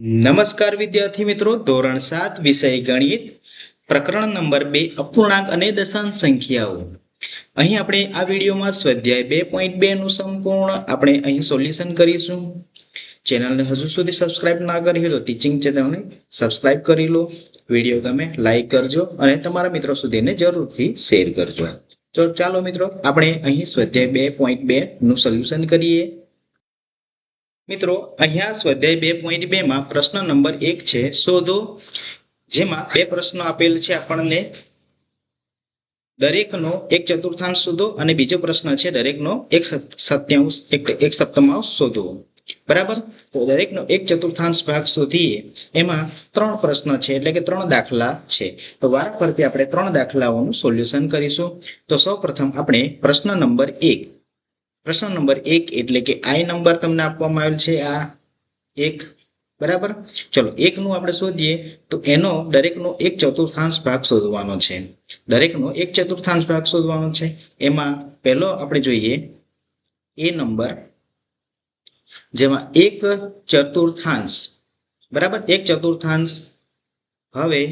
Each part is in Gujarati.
નમસ્કાર વિદ્યાર્થી મિત્રો, ધોરણ 7 વિષય ગણિત પ્રકરણ નંબર 2 અપૂર્ણાંક અને દશાંશ સંખ્યાઓ. અહીં આપણે આ વિડીયોમાં સ્વાધ્યાય 2.2 નું સંપૂર્ણ આપણે અહીં સોલ્યુશન કરીશું. ચેનલને હજુ સુધી સબસ્ક્રાઇબ ના કરી હોય તો ટીચિંગ ચેનલને સબસ્ક્રાઇબ કરી લો. વિડીયો ગમે લાઈક કરજો અને તમારા મિત્રો સુધીને જરૂરથી શેર કરજો. તો ચાલો મિત્રો, આપણે અહીં સ્વાધ્યાય 2.2 નું સોલ્યુશન કરીએ. મિત્રો, અહીંયા સ્વાધ્યાય 2.2 માં પ્રશ્ન નંબર 1 છે, શોધો. જેમાં બે પ્રશ્નો આપેલ છે આપણને. દરેકનો એક ચતુર્થાંશ શોધો અને બીજો પ્રશ્ન છે દરેકનો એક સપ્તમાંશ શોધો. બરાબર. તો દરેકનો એક ચતુર્થાંશ ભાગ શોધીએ. એમાં 3 પ્રશ્ન છે, એટલે કે 3 દાખલા છે. તો વારાફરતી આપણે 3 દાખલાઓનું સોલ્યુશન કરીશું. તો સૌપ્રથમ આપણે પ્રશ્ન નંબર 1. પ્રશ્ન નંબર 1 એટલે કે આઈ નંબર તમને આપવામાં આવેલ છે, આ 1. બરાબર. ચલો, 1 નું આપણે શોધીએ તો એનો દરેકનો એક ચતુર્થાંશ ભાગ શોધવાનો છે. દરેકનો એક ચતુર્થાંશ ભાગ શોધવાનો છે. એમાં પહેલો આપણે જોઈએ એ નંબર, જેમાં એક ચતુર્થાંશ. બરાબર. એક ચતુર્થાંશ. હવે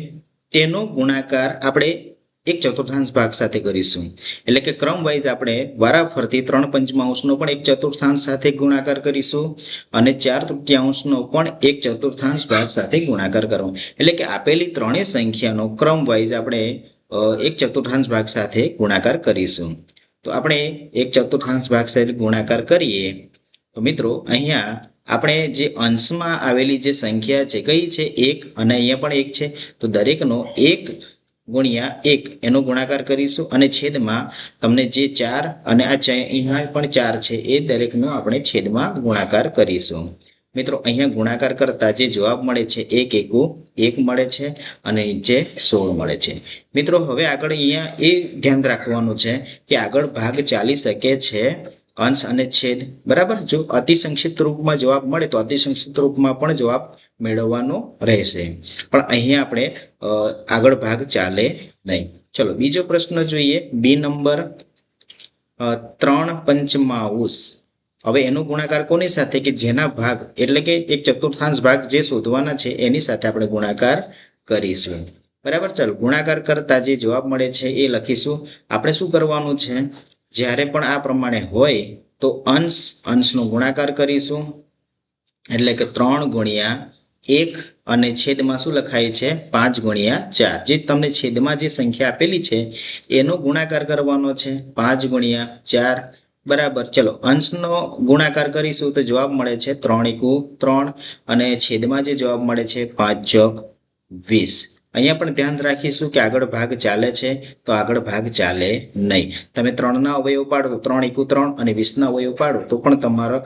તેનો ગુણાકાર આપણે એક ચતુર્થાંશ ભાગ સાથે કરીશું. એટલે કે ક્રમ વાઇઝ આપણે વારાફરતી 3/5નો પણ એક ચતુર્થાંશ સાથે ગુણાકાર કરીશું અને 4/3નો પણ એક ચતુર્થાંશ ભાગ સાથે ગુણાકાર કરવો. એટલે કે આપેલી ત્રણેય સંખ્યાનો ક્રમ વાઇઝ આપણે એક ચતુર્થાંશ ભાગ સાથે ગુણાકાર કરીશું. તો આપણે એક ચતુર્થાંશ ભાગ સાથે ગુણાકાર કરીએ તો મિત્રો, અહીંયા આપણે જે અંશમાં આવેલી જે સંખ્યા છે કઈ છે? 1. અને અહીંયા પણ 1 છે. તો દરેકનો 1 ગુણ્યા 1 એનો ગુણાકાર કરીશું અને છેદમાં તમને જે 4 અને આ અહીંયા પણ 4 છે એ દરેકનો આપણે છેદમાં ગુણાકાર કરીશું. મિત્રો, અહીંયા ગુણાકાર કરતા જે જવાબ મળે છે 1 એકુ 1 મળે છે અને નીચે 16 મળે છે. મિત્રો, હવે આગળ અહીંયા એ ધ્યાન રાખવાનું છે કે આગળ ભાગ ચાલી શકે છે અંશ અને છેદ. બરાબર. જો અતિ સંક્ષિપ્ત રૂપમાં જવાબ મળે તો અતિ સંક્ષિપ્ત રૂપમાં પણ જવાબ મેળવવાનો રહેશે, પણ અહીંયા આપણે આગળ ભાગ ચાલે નહીં. ચલો, બીજો પ્રશ્ન જોઈએ. બી નંબર 3/5. હવે એનો ગુણાકાર કોની સાથે? કે જેના ભાગ એટલે કે એક ચતુર્થાંશ ભાગ જે શોધવાના છે એની સાથે આપણે ગુણાકાર કરીશું. બરાબર. ચાલો, ગુણાકાર કરતા જે જવાબ મળે છે એ લખીશું. આપણે શું કરવાનું છે? જ્યારે પણ આ પ્રમાણે હોય તો અંશનો ગુણાકાર કરીશું. એટલે કે 3 ગુણ્યા 1 અને છેદમાં શું લખાય છે? 5 ગુણ્યા 4. જે તમને છેદમાં જે સંખ્યા આપેલી છે એનો ગુણાકાર કરવાનો છે, 5 ગુણ્યા 4. બરાબર. ચલો, અંશનો ગુણાકાર કરીશું તો જવાબ મળે છે 3 એકુ 3 અને છેદમાં જે જવાબ મળે છે 5 ચોક 20. અહીંયા પણ ધ્યાન રાખીશું કે આગળ ભાગ ચાલે છે તો આગળ ભાગ ચાલે નહીં. તમે 3ના અવયવ પાડો તો 3 એકુ 3 અને 20ના અવયવ પાડો તો પણ તમારો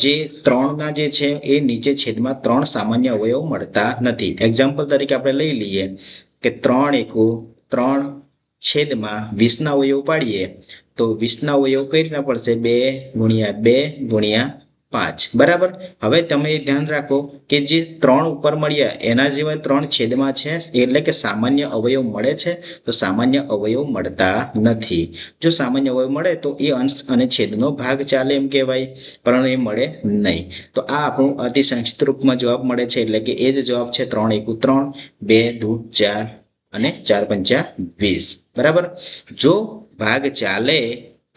જે 3ના જે છે એ નીચે છેદમાં 3 સામાન્ય અવયવ મળતા નથી. એક્ઝામ્પલ તરીકે આપણે લઈ લઈએ કે 3 એકુ 3 છેદમાં 20ના અવયવ પાડીએ તો 20ના અવયવ કઈ રીતના પડશે? 2 ગુણ્યા 2 ગુણ્યા 5. બરાબર. હવે તમે ધ્યાન રાખો કે જે 3 ઉપર મળ્યા એના જેવા 3 છેદમાં છે, એટલે કે સામાન્ય અવયવ મળે છે તો સામાન્ય અવયવ મળતા નથી. જો સામાન્ય અવયવ મળે તો એ અંશ અને છેદનો ભાગ ચાલે એમ કહેવાય, પરંતુ એ મળે નહીં. તો આ આપણું અતિ સંક્ષિપ્ત રૂપમાં જવાબ મળે છે, એટલે કે એ જ જવાબ છે 3 એકુ 3, 2 દૂ 4 અને 4 પંચા 20. બરાબર. જો ભાગ ચાલે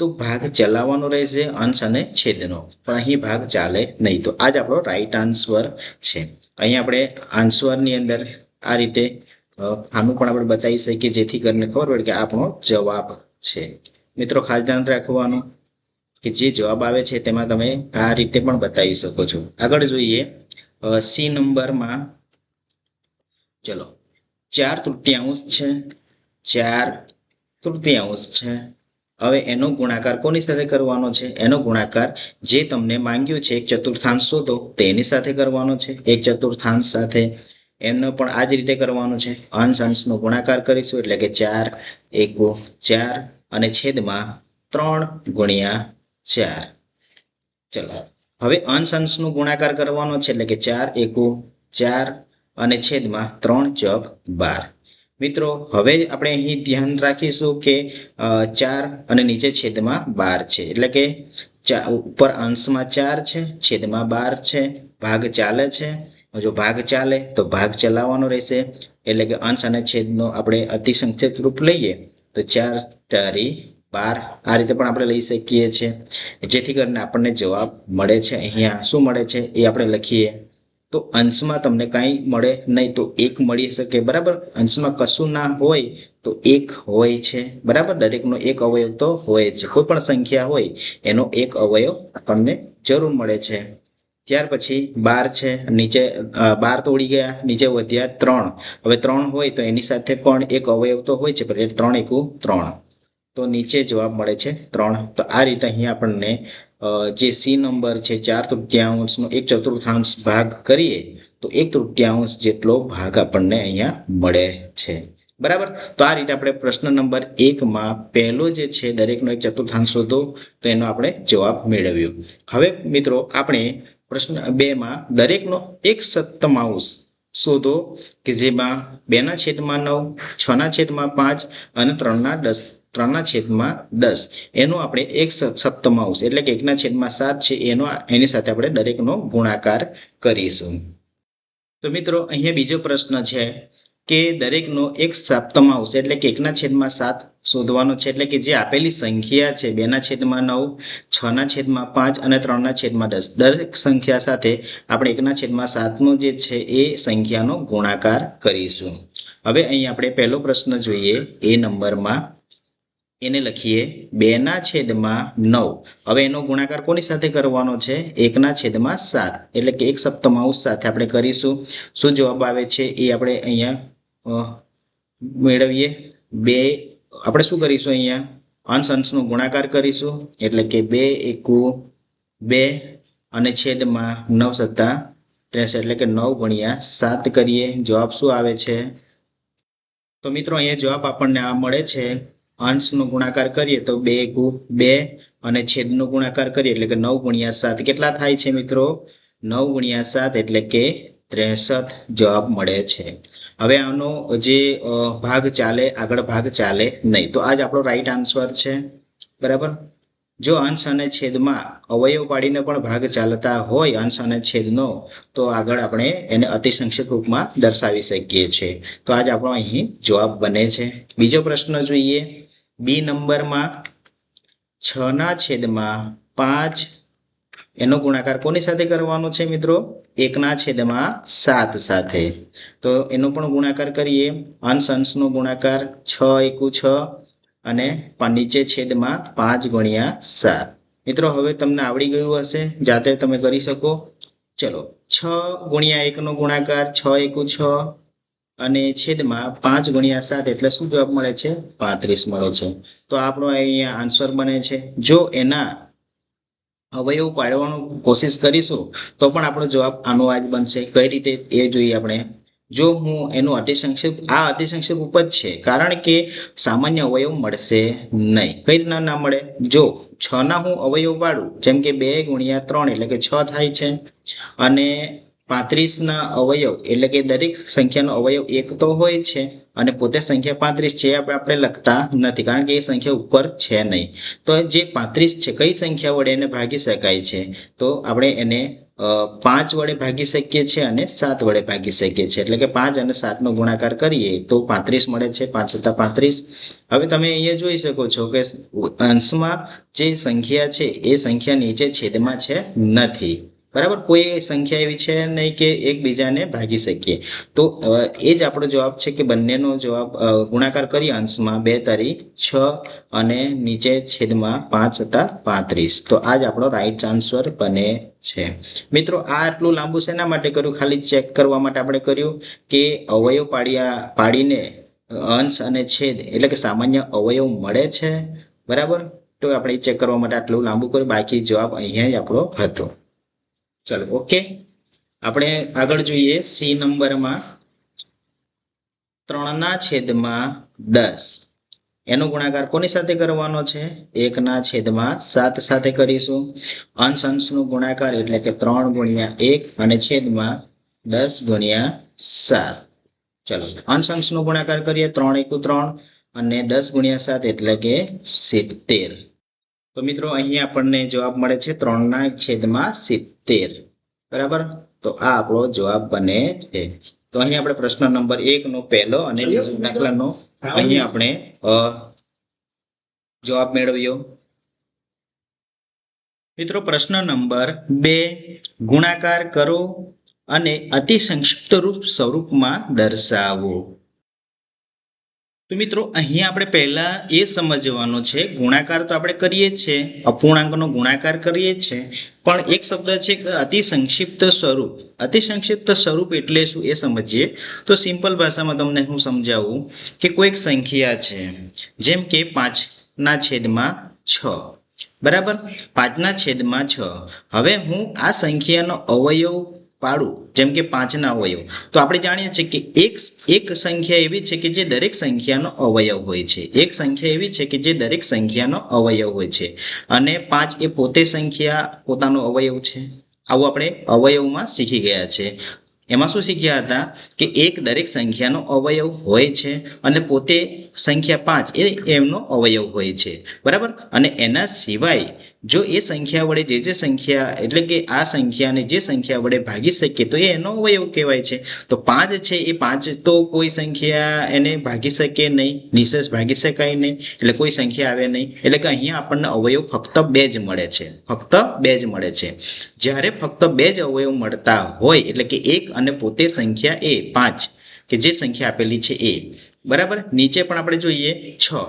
તો ભાગ ચલાવવાનો રહેશે અંશ અને છેદનો, પણ અહીં ભાગ ચાલે નહીં. તો આ જ આપણો રાઈટ આન્સર છે. અહીં આપણે આન્સરની અંદર આ રીતે આનું પણ આપણે બતાવી શકીએ જેથી કરીને ખબર પડે કે આપણો જવાબ છે. મિત્રો, ખાસ ધ્યાન રાખવાનું કે જે જવાબ આવે છે તેમાં તમે આ રીતે પણ બતાવી શકો છો. આગળ જોઈએ સી નંબરમાં. ચલો, 4/3 છે, 4/3 છે. હવે એનો ગુણાકાર કોની સાથે કરવાનો છે? એનો ગુણાકાર જે તમને માંગ્યું છે એક ચતુર્થાંશ શોધો તેની સાથે કરવાનો છે. એક ચતુર્થાંશ સાથે એનો પણ આ જ રીતે કરવાનો છે. અંશનો ગુણાકાર કરીશું એટલે કે 4 એકુ 4 અને છેદમાં 3 ગુણ્યા 4. ચલો, હવે અંશનો ગુણાકાર કરવાનો છે એટલે કે 4 એકુ 4 અને છેદમાં 3 ચોક 12. મિત્રો, હવે આપણે અહીં ધ્યાન રાખીશું કે 4 અને નીચે છેદમાં 12 છે, એટલે કે ઉપર અંશમાં 4 છે, છેદમાં 12 છે, ભાગ ચાલે છે જો ભાગ ચાલે તો ભાગ ચલાવવાનો રહેશે, એટલે કે અંશ અને છેદનો આપણે અતિસંખ્યક રૂપ લઈએ તો 4 તારી 12 આ રીતે પણ આપણે લઈ શકીએ છીએ, જેથી કરીને આપણને જવાબ મળે છે. અહીંયા શું મળે છે એ આપણે લખીએ તો અંશમાં તમને કાંઈ મળે નહીં તો 1 મળી શકે, બરાબર. અંશમાં કશું ના હોય તો 1 હોય છે, બરાબર. દરેકનો એક અવયવ તો હોય છે, કોઈ પણ સંખ્યા હોય એનો એક અવયવ આપણને જરૂર મળે છે. ત્યાર પછી 12 છે, નીચે 12 તો ઉડી ગયા, નીચે વધ્યા 3. હવે 3 હોય તો એની સાથે પણ એક અવયવ તો હોય છે, પણ 3 એકુ 3, તો નીચે જવાબ મળે છે 3. તો આ રીતે અહીંયા આપણને જે સી નંબર છે 4/3નો 1/4 ભાગ કરીએ તો 1/3 જેટલો ભાગ આપણને અહીંયા મળે છે, બરાબર. તો આ રીતે આપણે પ્રશ્ન નંબર 1માં પહેલો જે છે દરેકનો 1/4 શોધો તો એનો આપણે જવાબ મેળવ્યો. હવે મિત્રો આપણે પ્રશ્ન 2માં દરેકનો 1/7 શોધો કે જેમાં 2/9, 6/5 અને 3/10 એનો આપણે 1/7 એટલે કે 1/7 છે એની સાથે આપણે દરેકનો ગુણાકાર કરીશું. તો મિત્રો અહીંયા બીજો પ્રશ્ન છે કે દરેકનો 1/7 એટલે કે 1/7 શોધવાનો છે, એટલે કે જે આપેલી સંખ્યા છે 2/9, 6/5 અને 3/10 દરેક સંખ્યા સાથે આપણે 1/7નો જે છે એ સંખ્યાનો ગુણાકાર કરીશું. હવે અહીં આપણે પહેલો પ્રશ્ન જોઈએ એ નંબરમાં, એને લખીએ 2/9. હવે એનો ગુણાકાર કોની સાથે કરવાનો છે? 1/7 એટલે કે 1/7 સાથે આપણે કરીશું. શું જવાબ આવે છે એ આપણે અહીંયા મેળવીએ. 2 આપણે શું કરીશું અહીંયા અંશનો ગુણાકાર કરીશું, એટલે કે 2 એકુ 2 અને છેદમાં 9/7 એટલે કે 9/7 કરીએ. જવાબ શું આવે છે? તો મિત્રો અહીંયા જવાબ આપણને આ મળે છે. અંશનો ગુણાકાર કરીએ તો 2 એકુ 2 અને છેદનો ગુણાકાર કરીએ એટલે કે 9/7 કેટલા થાય છે મિત્રો? 9/7 એટલે કે 63 જવાબ મળે છે. હવે આનો જે ભાગ ચાલે આગળ ભાગ ચાલે નહીં, તો આ જ આપણો રાઈટ આન્સર છે, બરાબર. જો અંશ અને છેદમાં અવયવ પાડીને પણ ભાગ ચાલતા હોય અંશ અને છેદનો, તો આગળ આપણે એને અતિસંખ્યક રૂપમાં દર્શાવી શકીએ છીએ. તો આજ આપણો અહીં જવાબ બને છે. બીજો પ્રશ્ન જોઈએ. બી નંબરમાં 6/5 એનો ગુણાકાર કોની સાથે કરવાનો છે મિત્રો? 1/7 સાથે. તો એનો પણ ગુણાકાર કરીએ. અંશનો ગુણાકાર 6 એકુ 6 અને નીચે છેદમાં 5/7. મિત્રો હવે તમને આવડી ગયું હશે, જાતે તમે કરી શકો. ચલો 6/1નો ગુણાકાર 6 એકુ 6 અને છેદમાં 5/7 એટલે શું જવાબ મળે છે? 35 મળે છે. તો આપણો અહીંયા આન્સર બને છે. જો એના અવયવ પાડવાનો કોશિશ કરીશું તો પણ આપણો જવાબ આનો આ જ બનશે. કઈ રીતે એ જોઈએ આપણે. જો હું એનું અતિસંક્ષેપ ઉપજ છે, કારણ કે સામાન્ય અવયવ મળશે નહીં. કઈ રીતના ના મળે? જો 6ના હું અવયવ પાડું, જેમ કે 2/3 એટલે કે 6 થાય છે, અને 35ના અવયવ એટલે કે દરેક સંખ્યાનો અવયવ 1 તો હોય છે અને પોતે સંખ્યા 35 છે આપણે લખતા નથી, કારણ કે એ સંખ્યા ઉપર છે નહીં. તો જે 35 છે કઈ સંખ્યા વડે એને ભાગી શકાય છે? તો આપણે એને 5 વડે ભાગી શકીએ છીએ અને 7 વડે ભાગી શકીએ છીએ, એટલે કે 5 અને 7નો ગુણાકાર કરીએ તો 35 મળે છે. 5/35. હવે તમે અહીંયા જોઈ શકો છો કે અંશમાં જે સંખ્યા છે એ સંખ્યા નીચે છેદમાં છે નથી, બરાબર. કોઈ સંખ્યા એવી છે નહીં કે એકબીજાને ભાગી શકીએ. તો એ જ આપણો જવાબ છે કે બંનેનો જવાબ ગુણાકાર કરીએ અંશમાં 2/6 અને નીચે છેદમાં 5/35. તો આ જ આપણો રાઈટ આન્સર બને છે. મિત્રો આ આટલું લાંબુ શેના માટે કર્યું? ખાલી ચેક કરવા માટે આપણે કર્યું કે અવયવ પાડીને અંશ અને છેદ એટલે કે સામાન્ય અવયવ મળે છે, બરાબર. તો આપણે ચેક કરવા માટે આટલું લાંબુ કર્યું, બાકી જવાબ અહીંયા જ આપણો હતો. ચલો ઓકે, આપણે આગળ જોઈએ. સી નંબરમાં 3/10 એનો ગુણાકાર કોની સાથે કરવાનો છે? 1/7 સાથે કરીશું. અંશનો ગુણાકાર એટલે કે 3/1 અને છેદમાં 10/7. ચલો અંશનો ગુણાકાર કરીએ. 3 એકુ 3 અને 10/7 એટલે કે 70. તો મિત્રો અહીંયા આપણને જવાબ મળે છે 3/70, બરાબર. તો આ આપણો જવાબ બને છે. તો અહીં આપણે પ્રશ્ન નંબર 1 નો પહેલો અને બીજો દાખલાનો અહીં આપણે જવાબ મેળવ્યો. મિત્રો પ્રશ્ન નંબર 2, ગુણાકાર કરો અને અતિ સંક્ષિપ્ત સ્વરૂપમાં દર્શાવો. તો મિત્રો અહીં આપણે પહેલા એ સમજવાનું છે, ગુણાકાર તો આપણે કરીએ જ છે, અપૂર્ણાંકનો ગુણાકાર કરીએ જ છે, પણ એક શબ્દ છે કે અતિ સંક્ષિપ્ત સ્વરૂપ. અતિ સંક્ષિપ્ત સ્વરૂપ એટલે શું એ સમજીએ. તો સિમ્પલ ભાષામાં તમને હું સમજાવું કે કોઈક સંખ્યા છે, જેમ કે 5/6, બરાબર, 5/6. હવે હું આ સંખ્યાનો અવયવ પાડું, જેમ કે 5ના અવયવ, તો આપણે જાણીએ છીએ કે એક સંખ્યા એવી છે કે જે દરેક સંખ્યાનો અવયવ હોય છે. એક સંખ્યા એવી છે કે જે દરેક સંખ્યાનો અવયવ હોય છે, અને 5 એ પોતે સંખ્યા પોતાનો અવયવ છે. આવું આપણે અવયવમાં શીખી ગયા છે. એમાં શું શીખ્યા હતા કે એક દરેક સંખ્યાનો અવયવ હોય છે અને પોતે સંખ્યા 5 એ એમનો અવયવ હોય છે, બરાબર. અને એના સિવાય જો એ સંખ્યા વડે જે સંખ્યા, એટલે કે આ સંખ્યાને જે સંખ્યા વડે ભાગી શકીએ તો એ એનો અવયવ કહેવાય છે. તો 5 છે, એ 5 તો કોઈ સંખ્યા એને ભાગી શકે નહીં, નિશેષ ભાગી શકાય નહીં, એટલે કોઈ સંખ્યા આવે નહીં. એટલે કે અહીંયા આપણને અવયવ ફક્ત 2 જ મળે છે, ફક્ત 2 જ મળે છે. જ્યારે ફક્ત 2 જ અવયવ મળતા હોય, એટલે કે એક અને પોતે સંખ્યા એ 5 કે જે સંખ્યા આપેલી છે એ, બરાબર. નીચે પણ આપણે જોઈએ 6.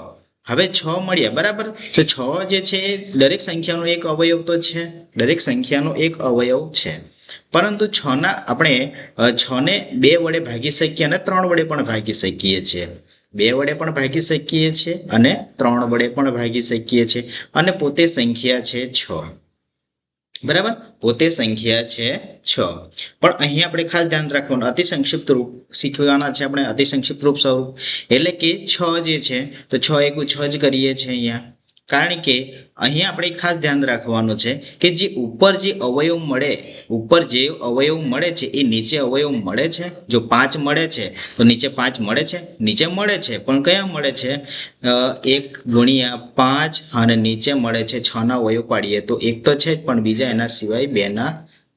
હવે 6 મળ્યા, બરાબર. તો 6 જે છે દરેક સંખ્યાનો એક અવયવ તો છે, દરેક સંખ્યાનો એક અવયવ છે. પરંતુ 6 આપણે 6 ને 2 વડે ભાગી શકીએ અને 3 વડે પણ ભાગી શકીએ છીએ. 2 વડે પણ ભાગી શકીએ છીએ અને 3 વડે પણ ભાગી શકીએ છીએ, અને પોતે સંખ્યા છે 6, બરાબર. પોતે સંખ્યા છે 6. પણ અહીં આપણે ખાસ ધ્યાન રાખવાનું, અતિ સંક્ષિપ્ત રૂપ શીખવાના છે આપણે. અતિ સંક્ષિપ્ત રૂપ સ્વરૂપ એટલે કે 6 જે છે તો 6 × 6 જ કરીએ છીએ અહીંયા. કારણ કે અહીંયા આપણે ખાસ ધ્યાન રાખવાનું છે કે જે ઉપર જે અવયવ મળે છે એ નીચે અવયવ મળે છે. જો 5 મળે છે તો નીચે 5 મળે છે, નીચે મળે છે, પણ કયા મળે છે? 1 × 5, અને નીચે મળે છે 6ના અવયવ પાડીએ તો 1 તો છે જ, પણ બીજા એના સિવાય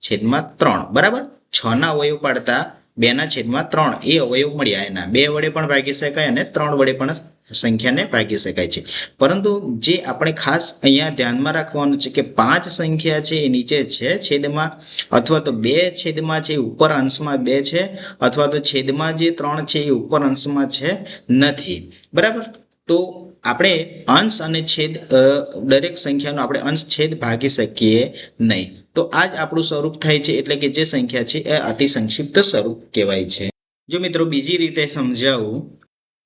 2/3, બરાબર. 6ના અવયવ પાડતા 2/3 એ અવયવ મળ્યા. એના 2 વડે પણ ભાગી શકાય અને 3 વડે પણ સંખ્યાને ભાગી શકાય છે. પરંતુ જે આપણે ખાસ અહીંયા ધ્યાનમાં રાખવાનું છે કે 5 સંખ્યા છે એ નીચે છે છેદમાં, અથવા તો 2 છેદમાં છે એ ઉપર અંશમાં 2 છે, અથવા તો છેદમાં જે 3 છે એ ઉપર અંશમાં છે નથી, બરાબર. તો આપણે અંશ અને છેદ દરેક સંખ્યાનો આપણે અંશ છેદ ભાગી શકીએ નહીં. તો આ જ આપણું સ્વરૂપ થાય છે, એટલે કે જે સંખ્યા છે એ અતિ સંક્ષિપ્ત સ્વરૂપ કહેવાય છે. જો મિત્રો બીજી રીતે સમજાવું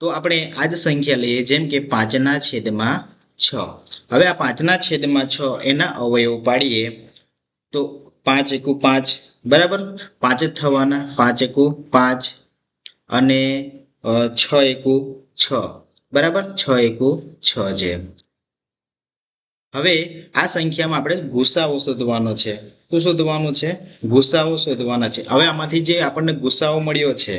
તો આપણે આ જ સંખ્યા લઈએ, જેમ કે 5/6. હવે આ 5/6 એના અવયવ પાડીએ તો 5 × 5, બરાબર. 5 જ થવાના, 5 × 5, અને 6 × 6, બરાબર. 6 × 6 છે. હવે આ સંખ્યામાં આપણે ગુસાઓ શોધવાનો છે. શું શોધવાનું છે? ગુસાઓ શોધવાના છે. હવે આમાંથી જે આપણને ગુસાઓ મળ્યો છે,